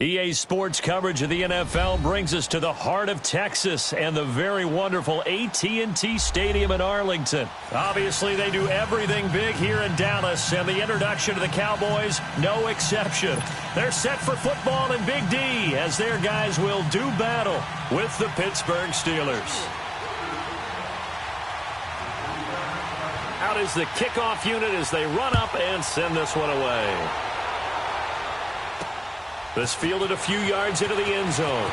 EA Sports coverage of the NFL brings us to the heart of Texas and the very wonderful AT&T Stadium in Arlington. Obviously, they do everything big here in Dallas, and the introduction to the Cowboys, no exception. They're set for football in Big D as their guys will do battle with the Pittsburgh Steelers. Out is the kickoff unit as they run up and send this one away. This fielded a few yards into the end zone.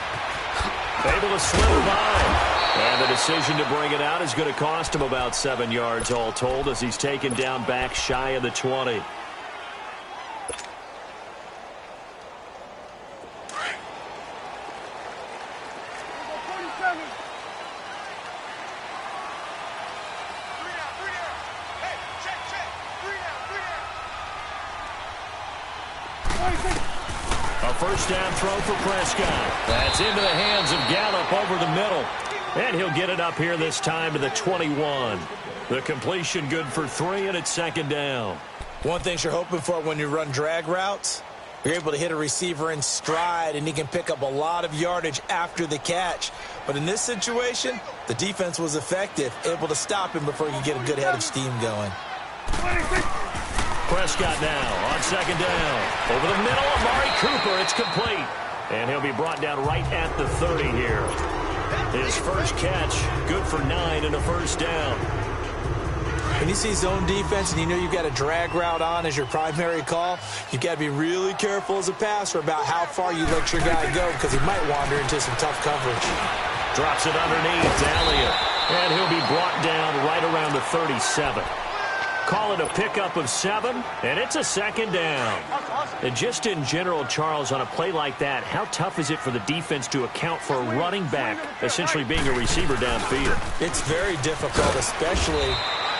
Able to slither by. And the decision to bring it out is going to cost him about 7 yards all told as he's taken down back shy of the 20. First down throw for Prescott. That's into the hands of Gallup over the middle. And he'll get it up here this time to the 21. The completion good for 3, and it's second down. One thing you're hoping for when you run drag routes, you're able to hit a receiver in stride, and he can pick up a lot of yardage after the catch. But in this situation, the defense was effective, able to stop him before he could get a good head of steam going. Prescott now on second down. Over the middle, Amari Cooper. It's complete. And he'll be brought down right at the 30 here. His first catch, good for 9 and a first down. When you see zone defense and you know you've got a drag route on as your primary call, you've got to be really careful as a passer about how far you let your guy go because he might wander into some tough coverage. Drops it underneath to Elliott. And he'll be brought down right around the 37. Call it a pickup of 7, and it's a second down. And just in general, Charles, on a play like that, how tough is it for the defense to account for a running back essentially being a receiver downfield? It's very difficult, especially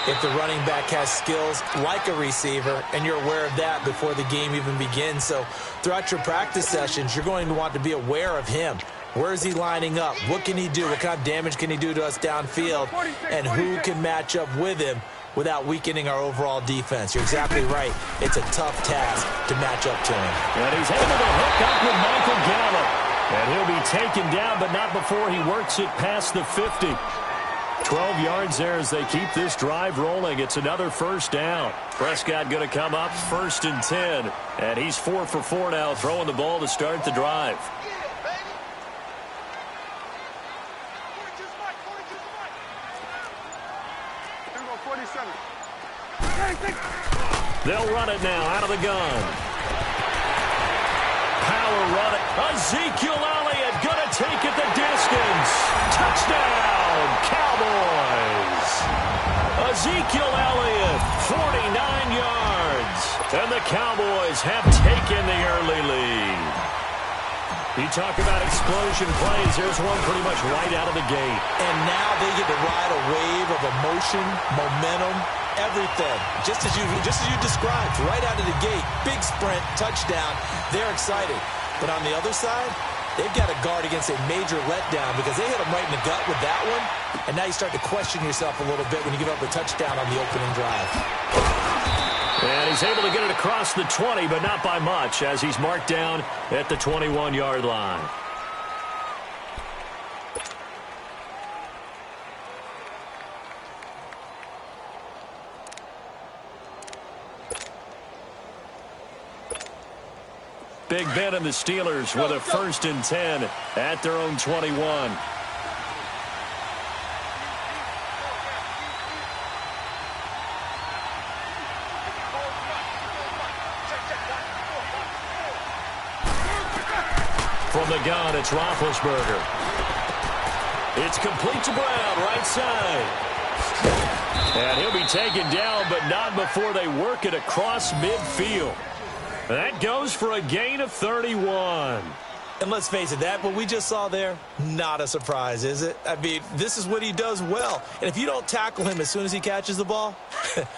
if the running back has skills like a receiver, and you're aware of that before the game even begins. So throughout your practice sessions, you're going to want to be aware of him. Where is he lining up? What can he do? What kind of damage can he do to us downfield? And who can match up with him without weakening our overall defense? You're exactly right. It's a tough task to match up to him. And he's able to hook up with Michael Gallup. And he'll be taken down, but not before he works it past the 50. 12 yards there as they keep this drive rolling. It's another first down. Prescott going to come up 1st and 10. And he's 4 for 4 now, throwing the ball to start the drive. They'll run it now out of the gun. Power run it. Ezekiel Elliott going to take it the distance. Touchdown, Cowboys. Ezekiel Elliott, 49 yards. And the Cowboys have taken the early lead. You talk about explosion plays. There's one pretty much right out of the gate. And now they get to ride a wave of emotion, momentum, everything. Just as you described, right out of the gate. Big sprint, touchdown. They're excited. But on the other side, they've got to guard against a major letdown because they hit them right in the gut with that one. And now you start to question yourself a little bit when you give up a touchdown on the opening drive. And he's able to get it across the 20, but not by much, as he's marked down at the 21-yard line. Big Ben and the Steelers with a 1st and 10 at their own 21. From the gun, it's Roethlisberger. It's complete to Brown, right side. And he'll be taken down, but not before they work it across midfield. That goes for a gain of 31. And let's face it, that what we just saw there, not a surprise, is it? I mean, this is what he does well. And if you don't tackle him as soon as he catches the ball,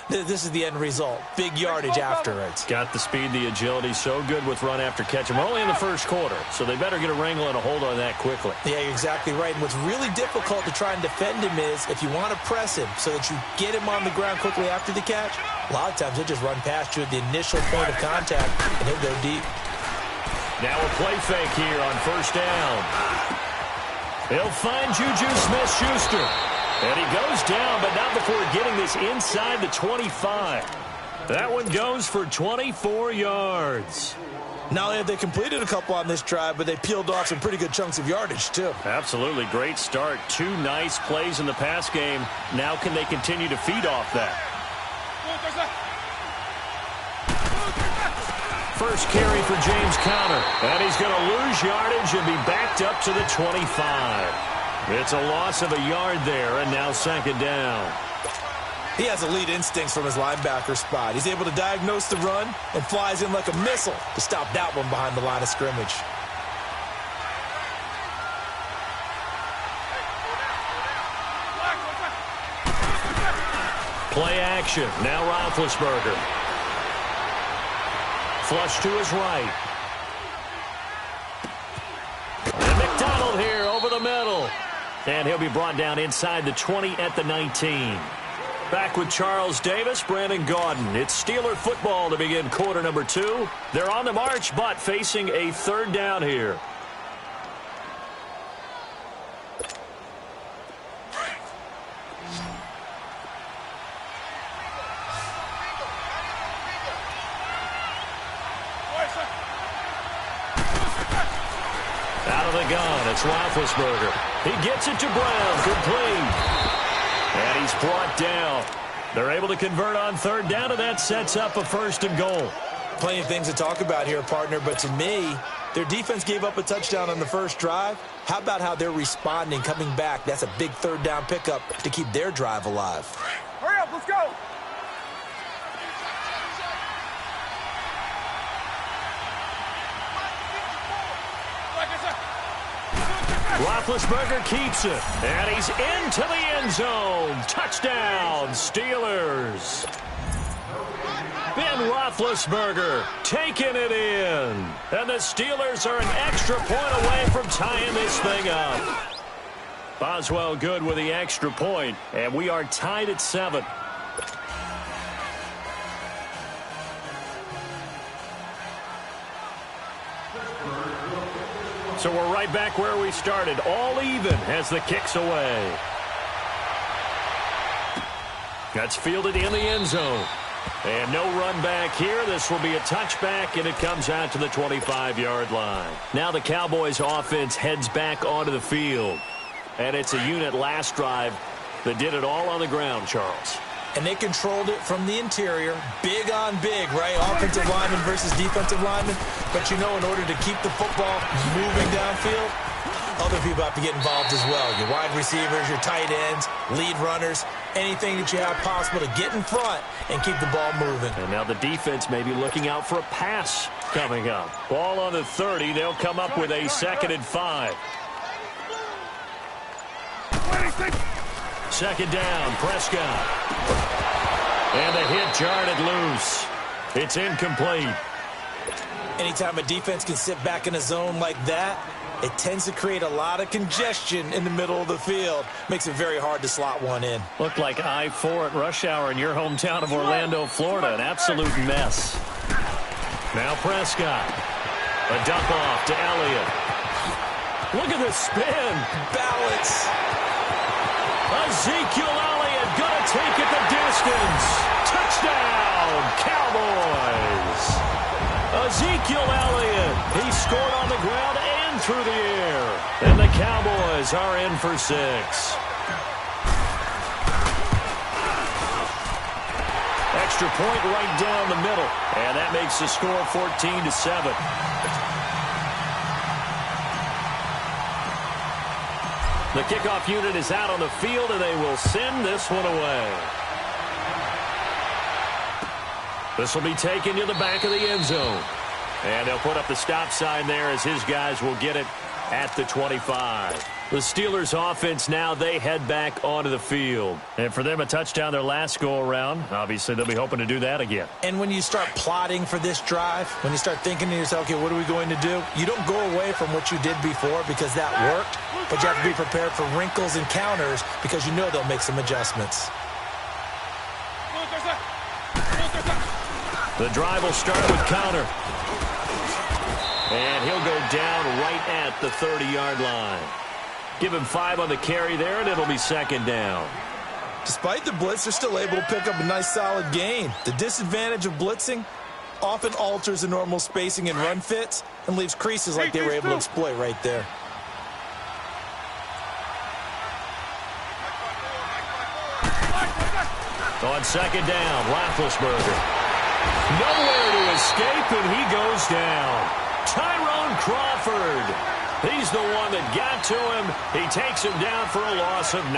this is the end result. Big yardage afterwards. Got the speed, the agility, so good with run after catch. We're only in the first quarter, so they better get a wrangle and a hold on that quickly. Yeah, you're exactly right. And what's really difficult to try and defend him is if you want to press him so that you get him on the ground quickly after the catch, a lot of times he'll just run past you at the initial point of contact, and he'll go deep. Now a play fake here on first down. He'll find Juju Smith-Schuster. And he goes down, but not before getting this inside the 25. That one goes for 24 yards. Not only have they completed a couple on this drive, but they peeled off some pretty good chunks of yardage, too. Absolutely. Great start. 2 nice plays in the pass game. Now can they continue to feed off that? First carry for James Conner. And he's going to lose yardage and be backed up to the 25. It's a loss of a yard there, and now second down. He has elite instincts from his linebacker spot. He's able to diagnose the run and flies in like a missile to stop that one behind the line of scrimmage. Play action. Now Roethlisberger. Flush to his right. And McDonald here over the middle. And he'll be brought down inside the 20 at the 19. Back with Charles Davis, Brandon Gaudin. It's Steeler football to begin quarter number 2. They're on the march, but facing a third down here. Out of the gun, it's Roethlisberger. He gets it to Brown, complete. And he's brought down. They're able to convert on third down, and that sets up a first and goal. Plenty of things to talk about here, partner, but to me, their defense gave up a touchdown on the first drive. How about how they're responding, coming back? That's a big third down pickup to keep their drive alive. Hurry up, let's go! Roethlisberger keeps it, and he's into the end zone. Touchdown, Steelers. Ben Roethlisberger taking it in. And the Steelers are an extra point away from tying this thing up. Boswell good with the extra point, and we are tied at 7. So we're right back where we started, all even as the kick's away. That's fielded in the end zone. And no run back here. This will be a touchback, and it comes out to the 25-yard line. Now the Cowboys offense heads back onto the field. And it's a unit last drive that did it all on the ground, Charles. And they controlled it from the interior. Big on big, right? Offensive lineman versus defensive lineman. But you know, in order to keep the football moving downfield, other people have to get involved as well. Your wide receivers, your tight ends, lead runners, anything that you have possible to get in front and keep the ball moving. And now the defense may be looking out for a pass coming up. Ball on the 30. They'll come up with a 2nd and 5. Second down, Prescott. And the hit jarred it loose. It's incomplete. Anytime a defense can sit back in a zone like that, it tends to create a lot of congestion in the middle of the field. Makes it very hard to slot one in. Looked like I-4 at rush hour in your hometown of Orlando, Florida. An absolute mess. Now Prescott. A dump off to Elliott. Look at the spin. Balance. Ezekiel Elliott gonna take it the distance. Touchdown, Cowboys. Ezekiel Elliott, he scored on the ground and through the air. And the Cowboys are in for 6. Extra point right down the middle. And that makes the score 14-7. The kickoff unit is out on the field, and they will send this one away. This will be taken to the back of the end zone. And they'll put up the stop sign there as his guys will get it at the 25. The Steelers offense now, they head back onto the field. And for them, a touchdown their last go-around. Obviously, they'll be hoping to do that again. And when you start plotting for this drive, when you start thinking to yourself, okay, what are we going to do? You don't go away from what you did before because that worked, but you have to be prepared for wrinkles and counters because you know they'll make some adjustments. The drive will start with Conner. And he'll go down right at the 30-yard line. Give him 5 on the carry there, and it'll be second down. Despite the blitz, they're still able to pick up a nice solid gain. The disadvantage of blitzing often alters the normal spacing and run fits and leaves creases like they were able to exploit right there. On second down, Roethlisberger. Nowhere to escape, and he goes down. Tyrone Crawford. He's the one that got to him. He takes him down for a loss of 9.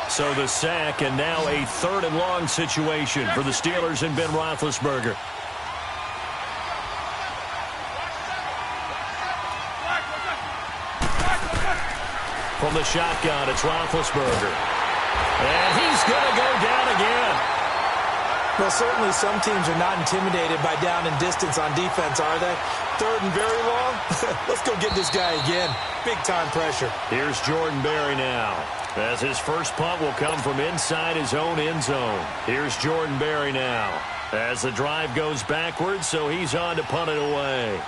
So the sack, and now a 3rd and long situation for the Steelers and Ben Roethlisberger. From the shotgun, it's Roethlisberger. And he's going to go down again. Well, certainly some teams are not intimidated by down and distance on defense, are they? 3rd and very long? Let's go get this guy again. Big-time pressure. Here's Jordan Berry now, as his first punt will come from inside his own end zone. Here's Jordan Berry now, as the drive goes backwards, so he's on to punt it away.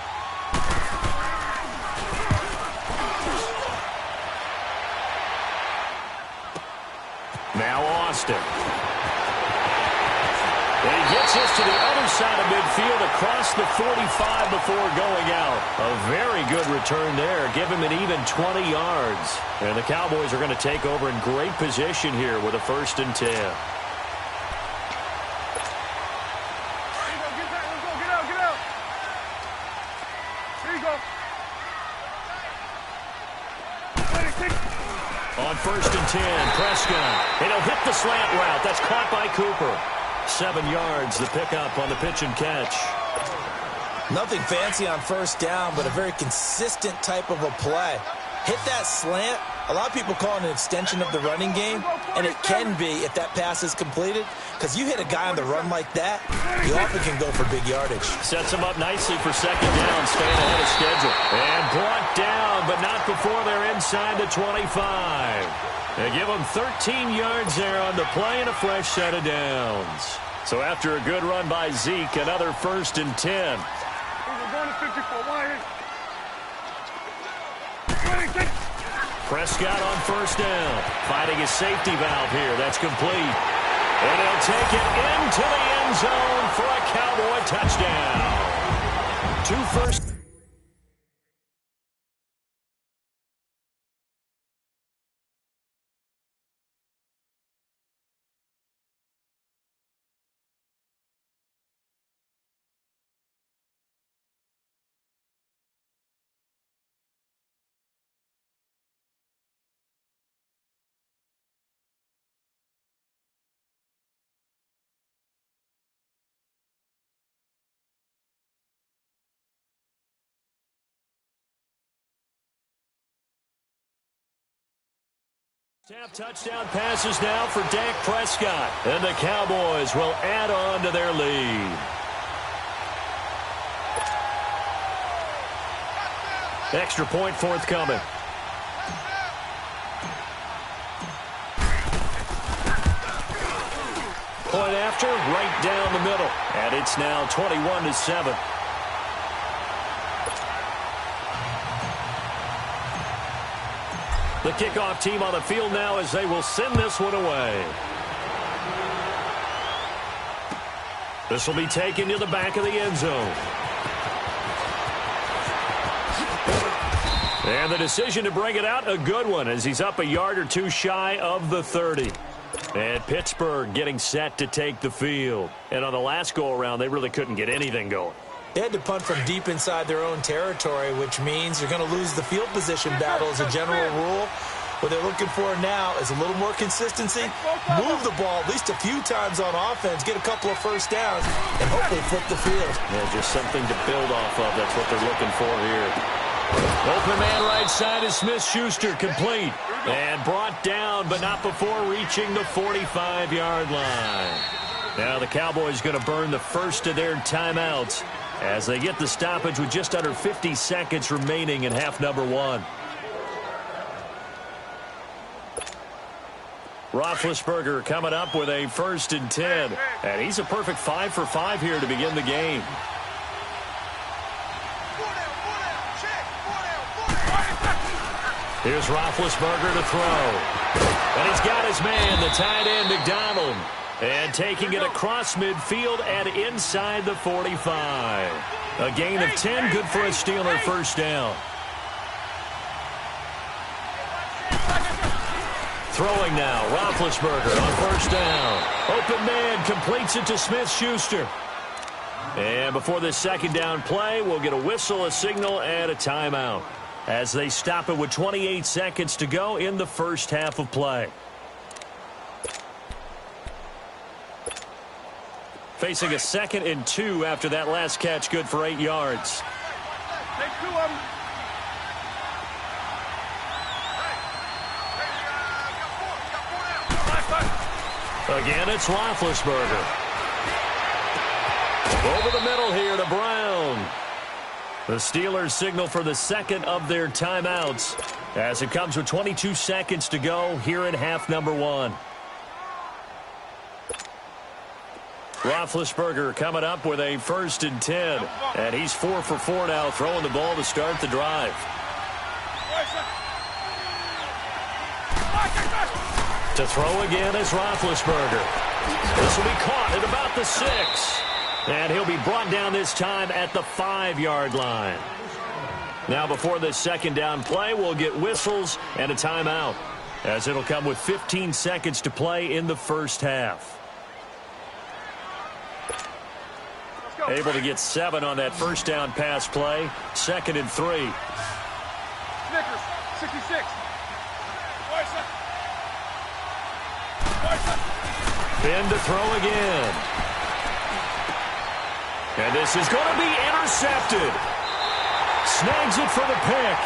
Now Austin. And he gets this to the other side of midfield across the 45 before going out. A very good return there. Give him an even 20 yards. And the Cowboys are going to take over in great position here with a 1st and 10. On 1st and 10, Prescott. And he'll hit the slant route. That's caught by Cooper. 7 yards, the pickup on the pitch and catch. Nothing fancy on 1st down, but a very consistent type of a play. Hit that slant. A lot of people call it an extension of the running game, and it can be if that pass is completed, because you hit a guy on the run like that, you often can go for big yardage. Sets him up nicely for 2nd down, staying ahead of schedule. And brought down, but not before they're inside the 25. They give them 13 yards there on the play and a fresh set of downs. So after a good run by Zeke, another 1st and 10. Prescott on 1st down. Finding his safety valve here. That's complete. And he'll take it into the end zone for a Cowboy touchdown. 2 first. Touchdown passes now for Dak Prescott. And the Cowboys will add on to their lead. Extra point forthcoming. Point after, right down the middle. And it's now 21-7. The kickoff team on the field now as they will send this one away. This will be taken to the back of the end zone. And the decision to bring it out, a good one, as he's up a yard or two shy of the 30. And Pittsburgh getting set to take the field. And on the last go-around, they really couldn't get anything going. They had to punt from deep inside their own territory, which means you're going to lose the field position battle as a general rule. What they're looking for now is a little more consistency, move the ball at least a few times on offense, get a couple of 1st downs, and hopefully flip the field. Yeah, just something to build off of. That's what they're looking for here. Open man right side is Smith-Schuster, complete. And brought down, but not before reaching the 45-yard line. Now the Cowboys going to burn the first of their timeouts as they get the stoppage with just under 50 seconds remaining in half number 1. Roethlisberger coming up with a 1st and 10. And he's a perfect 5 for 5 here to begin the game. Here's Roethlisberger to throw. And he's got his man, the tight end, McDonald. And taking it across midfield and inside the 45. A gain of 10, good for a Steeler 1st down. Throwing now, Roethlisberger on 1st down. Open man completes it to Smith-Schuster. And before this 2nd down play, we'll get a whistle, a signal, and a timeout as they stop it with 28 seconds to go in the 1st half of play. Facing a 2nd and 2 after that last catch, good for 8 yards. Take 2 of them. Again, it's Roethlisberger. Over the middle here to Brown. The Steelers signal for the 2nd of their timeouts as it comes with 22 seconds to go here in half number 1. Roethlisberger coming up with a 1st and 10. And he's 4 for 4 now, throwing the ball to start the drive. To throw again is Roethlisberger. This will be caught at about the 6. And he'll be brought down this time at the 5-yard line. Now before this 2nd down play, we'll get whistles and a timeout, as it'll come with 15 seconds to play in the 1st half. Able to get 7 on that 1st down pass play. 2nd and 3. Snickers, 66. In to throw again. And this is going to be intercepted. Snags it for the pick.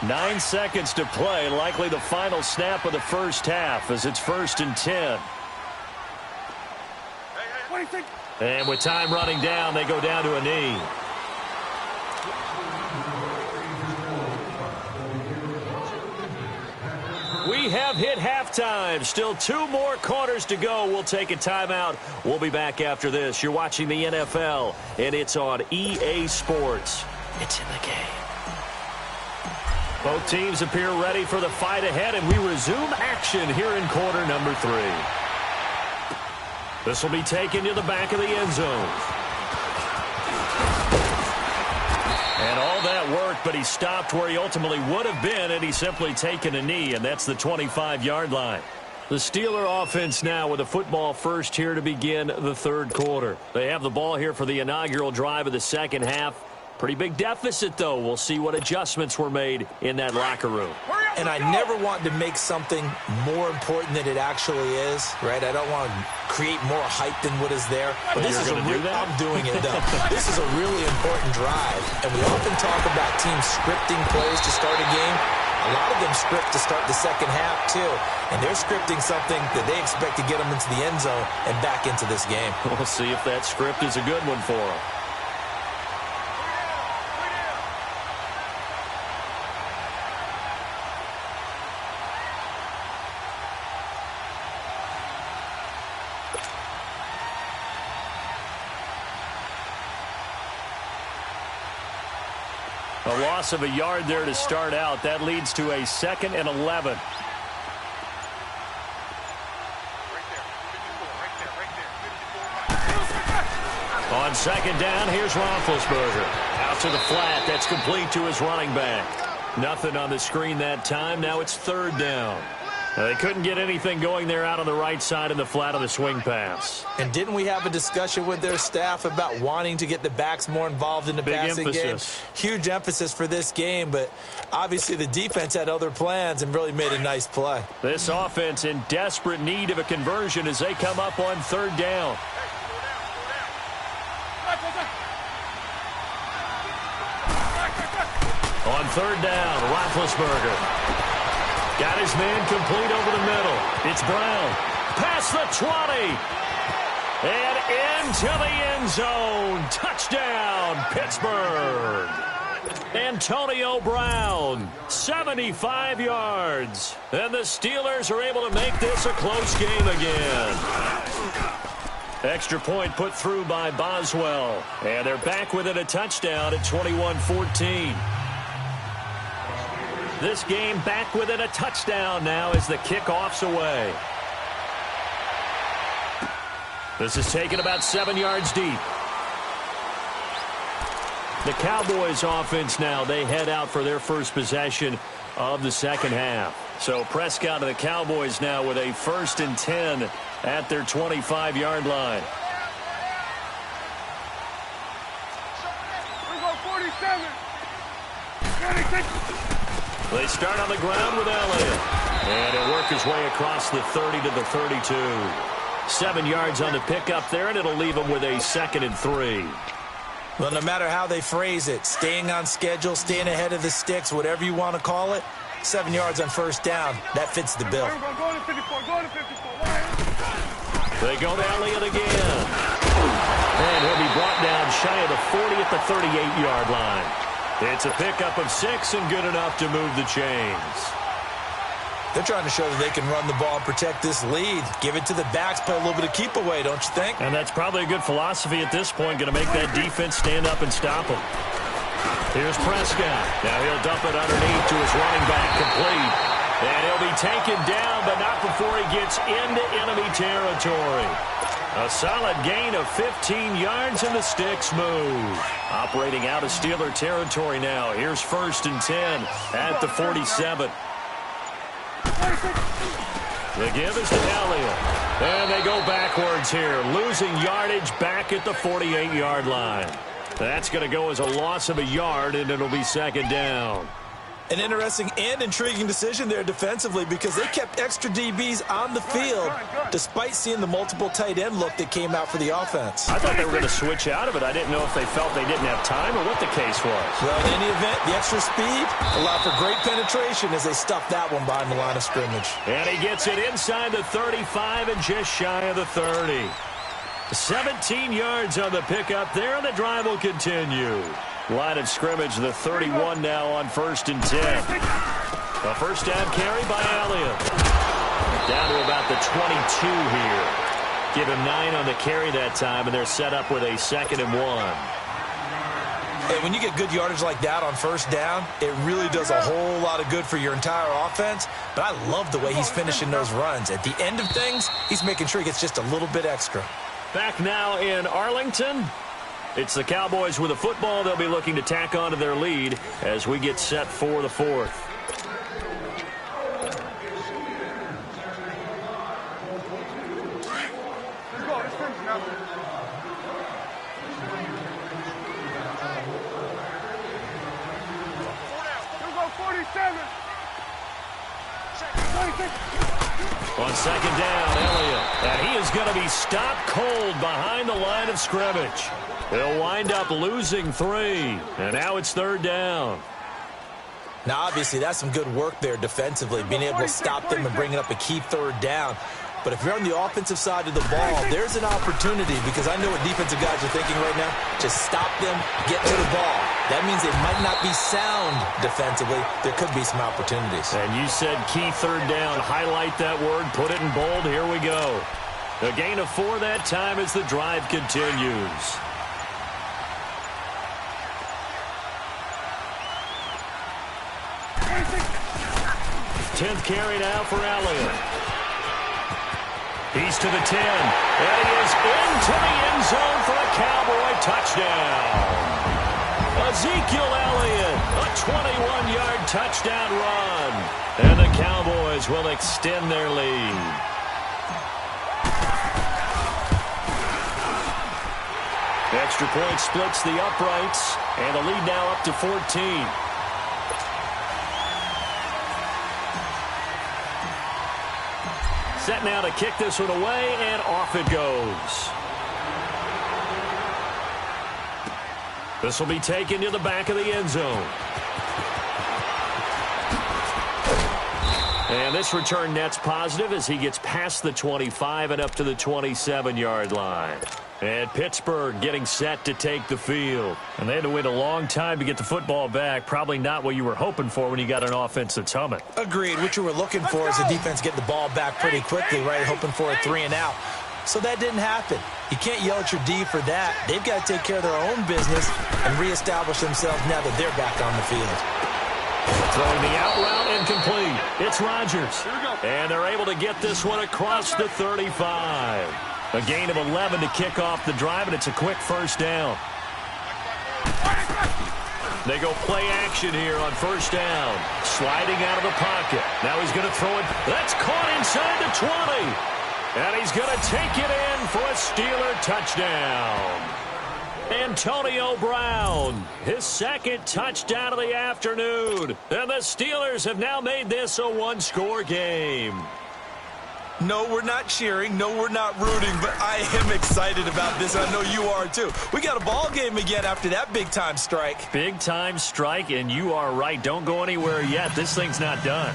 Nine seconds to play, likely the final snap of the 1st half as it's 1st and 10. What do you think? And with time running down, they go down to a knee. We have hit halftime. Still 2 more quarters to go. We'll take a timeout. We'll be back after this. You're watching the NFL, and it's on EA Sports. It's in the game. Both teams appear ready for the fight ahead, and we resume action here in quarter number 3. This will be taken to the back of the end zone. And all that worked, but he stopped where he ultimately would have been, and he's simply taken a knee, and that's the 25-yard line. The Steeler offense now with a football first here to begin the 3rd quarter. They have the ball here for the inaugural drive of the 2nd half. Pretty big deficit, though. We'll see what adjustments were made in that locker room. And I never want to make something more important than it actually is, right? I don't want to create more hype than what is there. But this is I'm doing it, though. This is a really important drive. And we often talk about teams scripting plays to start a game. A lot of them script to start the 2nd half, too. And they're scripting something that they expect to get them into the end zone and back into this game. We'll see if that script is a good one for them. A loss of a yard there to start out. That leads to a 2nd and 11. On 2nd down, here's Roethlisberger. Out to the flat. That's complete to his running back. Nothing on the screen that time. Now it's 3rd down. Now they couldn't get anything going there out on the right side in the flat of the swing pass. And didn't we have a discussion with their staff about wanting to get the backs more involved in the passing game? Huge emphasis for this game, but obviously the defense had other plans and really made a nice play. This offense in desperate need of a conversion as they come up on 3rd down. On third down, Roethlisberger. Got his man complete over the middle. It's Brown. Past the 20. And into the end zone. Touchdown, Pittsburgh. Antonio Brown, 75 yards. And the Steelers are able to make this a close game again. Extra point put through by Boswell. And they're back within a touchdown at 21-14. This game back within a touchdown now as the kickoff's away. This is taken about 7 yards deep. The Cowboys offense now, they head out for their first possession of the second half. So Prescott and the Cowboys now with a 1st and 10 at their 25-yard line. We go 47. 26. They start on the ground with Elliott. And he'll work his way across the 30 to the 32. 7 yards on the pickup there, and it'll leave him with a 2nd and 3. Well, no matter how they phrase it, staying on schedule, staying ahead of the sticks, whatever you want to call it, 7 yards on first down, that fits the bill. Go to 54. Go to 54. They go to Elliott again. And he'll be brought down shy of the 40 at the 38-yard line. It's a pickup of 6 and good enough to move the chains. They're trying to show that they can run the ball and protect this lead. Give it to the backs, play a little bit of keep away, don't you think? And that's probably a good philosophy at this point, going to make that defense stand up and stop them. Here's Prescott. Now he'll dump it underneath to his running back, complete. And he'll be taken down, but not before he gets into enemy territory. A solid gain of 15 yards, and the sticks move. Operating out of Steeler territory now. Here's 1st and 10 at the 47. The give is to Elliott. And they go backwards here, losing yardage back at the 48-yard line. That's going to go as a loss of a yard, and it'll be 2nd down. An interesting and intriguing decision there defensively because they kept extra DBs on the field despite seeing the multiple tight end look that came out for the offense. I thought they were going to switch out of it. I didn't know if they felt they didn't have time or what the case was. Well, in any event, the extra speed allowed for great penetration as they stuffed that one behind the line of scrimmage. And he gets it inside the 35 and just shy of the 30. 17 yards on the pickup there, and the drive will continue. Line of scrimmage, the 31 now on 1st and 10. A first down carry by Elliott. Down to about the 22 here. Give him 9 on the carry that time, and they're set up with a 2nd and 1. Hey, when you get good yardage like that on first down, it really does a whole lot of good for your entire offense. But I love the way he's finishing those runs. At the end of things, he's making sure he gets just a little bit extra. Back now in Arlington. It's the Cowboys with a football. They'll be looking to tack on to their lead as we get set for the 4th. Let's go. Let's finish now. We'll go 47. 26. On 2nd down, Elliott. And he is going to be stopped cold behind the line of scrimmage. They'll wind up losing 3. And now it's 3rd down. Now, obviously, that's some good work there defensively, being able to stop them and bringing up a key 3rd down. But if you're on the offensive side of the ball, there's an opportunity because I know what defensive guys are thinking right now. Just stop them, get to the ball. That means they might not be sound defensively. There could be some opportunities. And you said key 3rd down. Highlight that word. Put it in bold. Here we go. A gain of 4 that time as the drive continues. Tenth carry now for Elliott. He's to the 10. And he is into the end zone for a Cowboy touchdown. Ezekiel Elliott, a 21-yard touchdown run. And the Cowboys will extend their lead. Extra point splits the uprights. And the lead now up to 14. Set now to kick this one away, and off it goes. This will be taken to the back of the end zone. And this return net's positive as he gets past the 25 and up to the 27-yard line. And Pittsburgh getting set to take the field. And they had to wait a long time to get the football back. Probably not what you were hoping for when you got an offense that's humming. Agreed. What you were looking for is the defense getting the ball back pretty quickly, right? Hoping for a 3 and out. So that didn't happen. You can't yell at your D for that. They've got to take care of their own business and reestablish themselves now that they're back on the field. Throwing the out route incomplete. It's Rodgers. And they're able to get this one across the 35. A gain of 11 to kick off the drive, and it's a quick first down. They go play action here on first down. Sliding out of the pocket. Now he's going to throw it. That's caught inside the 20. And he's going to take it in for a Steeler touchdown. Antonio Brown, his second touchdown of the afternoon. And the Steelers have now made this a one-score game. No, we're not cheering. No, we're not rooting, but I am excited about this. I know you are, too. We got a ball game again after that big-time strike. Big-time strike, and you are right. Don't go anywhere yet. This thing's not done.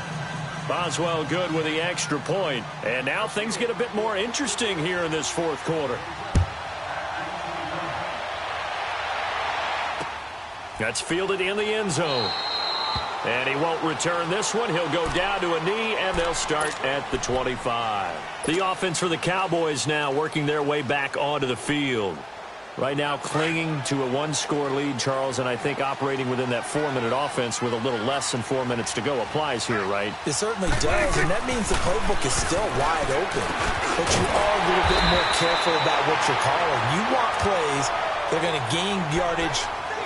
Boswell good with the extra point. And now things get a bit more interesting here in this fourth quarter. That's fielded in the end zone. And he won't return this one. He'll go down to a knee, and they'll start at the 25. The offense for the Cowboys now working their way back onto the field. Right now clinging to a one-score lead, Charles, and I think operating within that 4-minute offense with a little less than 4 minutes to go applies here, right? It certainly does, and that means the playbook is still wide open. But you are a little bit more careful about what you're calling. You want plays that are going to gain yardage,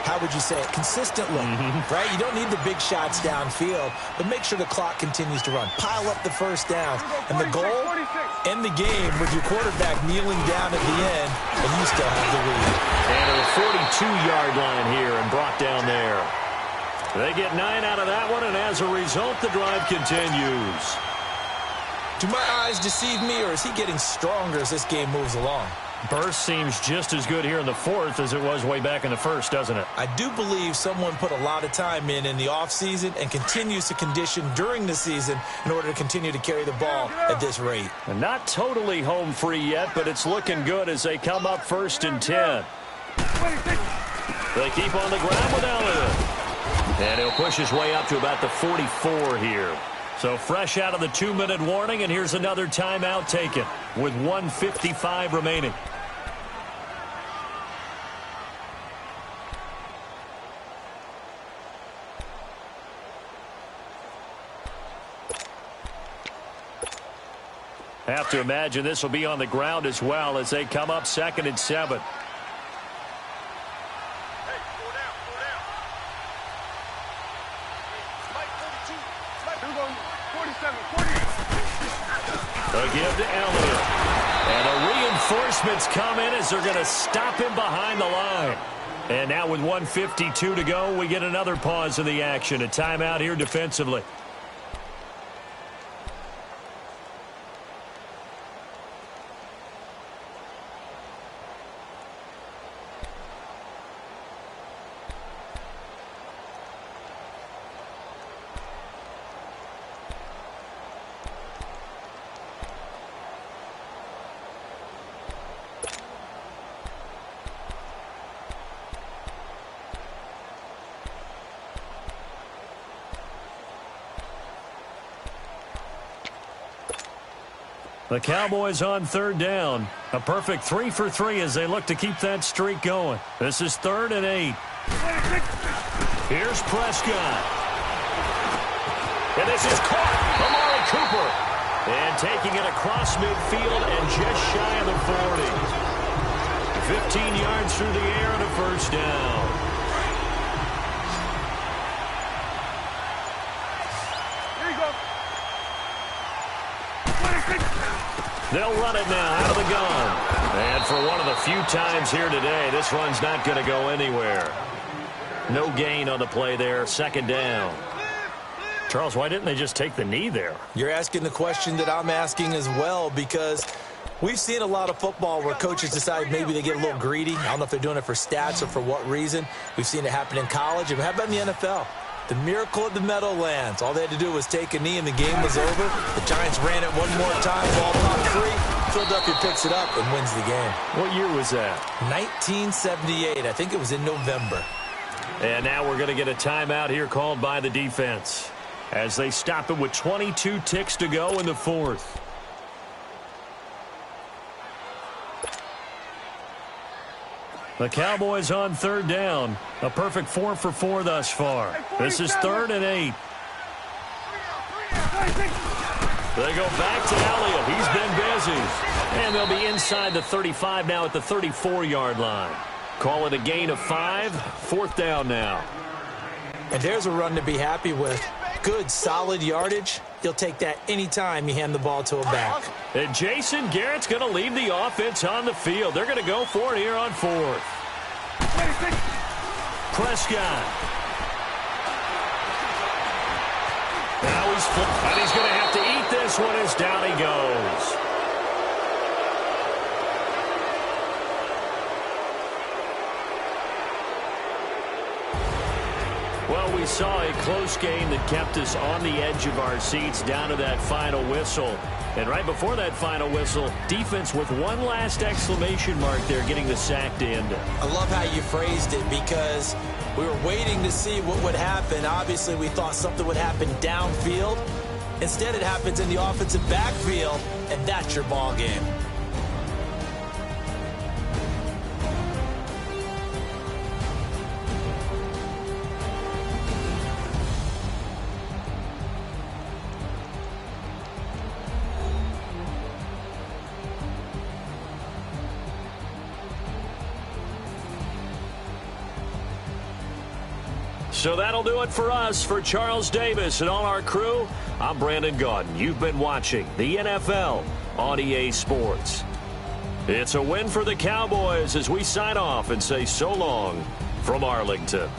how would you say it, consistently, right? You don't need the big shots downfield, but make sure the clock continues to run. Pile up the first downs. And the goal, end the game with your quarterback kneeling down at the end, and you still have the lead. And to the 42-yard line here and brought down there. They get 9 out of that one, and as a result, the drive continues. Do my eyes deceive me, or is he getting stronger as this game moves along? Burst seems just as good here in the fourth as it was way back in the first, doesn't it? I do believe someone put a lot of time in the offseason and continues to condition during the season in order to continue to carry the ball at this rate. And not totally home free yet, but it's looking good as they come up 1st and 10. They keep on the ground with Elliott. And he'll push his way up to about the 44 here. So fresh out of the 2-minute warning, and here's another timeout taken with 1:55 remaining. Have to imagine this will be on the ground as well as they come up 2nd and 7. A give to Elliott. And the reinforcements come in as they're going to stop him behind the line. And now with 1:52 to go, we get another pause in the action. A timeout here defensively. The Cowboys on 3rd down. A perfect 3 for 3 as they look to keep that streak going. This is 3rd and 8. Here's Prescott. And this is caught. Amari Cooper. And taking it across midfield and just shy of the 40. 15 yards through the air and a first down. They'll run it now out of the gun. And for one of the few times here today, this run's not going to go anywhere. No gain on the play there. 2nd down. Charles, why didn't they just take the knee there? You're asking the question that I'm asking as well, because we've seen a lot of football where coaches decide maybe they get a little greedy. I don't know if they're doing it for stats or for what reason. We've seen it happen in college. And how about in the NFL? The miracle of the Meadowlands. All they had to do was take a knee and the game was over. The Giants ran it one more time, ball popped free. Philadelphia picks it up and wins the game. What year was that? 1978. I think it was in November. And now we're going to get a timeout here called by the defense as they stop it with 22 ticks to go in the fourth. The Cowboys on third down. A perfect 4 for 4 thus far. This is 3rd and 8. They go back to Elliott. He's been busy. And they'll be inside the 35 now at the 34-yard line. Call it a gain of 5. 4th down now. And there's a run to be happy with. Good, solid yardage. You'll take that anytime you hand the ball to a back. And Jason Garrett's going to leave the offense on the field. They're going to go for it here on 4th. Prescott. Now he's full, and he's going to have to eat this one as down he goes. Well, we saw a close game that kept us on the edge of our seats down to that final whistle. And right before that final whistle, defense with one last exclamation mark there, getting the sack to end it. I love how you phrased it because we were waiting to see what would happen. Obviously, we thought something would happen downfield. Instead, it happens in the offensive backfield, and that's your ball game. So that'll do it for us. For Charles Davis and all our crew, I'm Brandon Gaudin. You've been watching the NFL on EA Sports. It's a win for the Cowboys as we sign off and say so long from Arlington.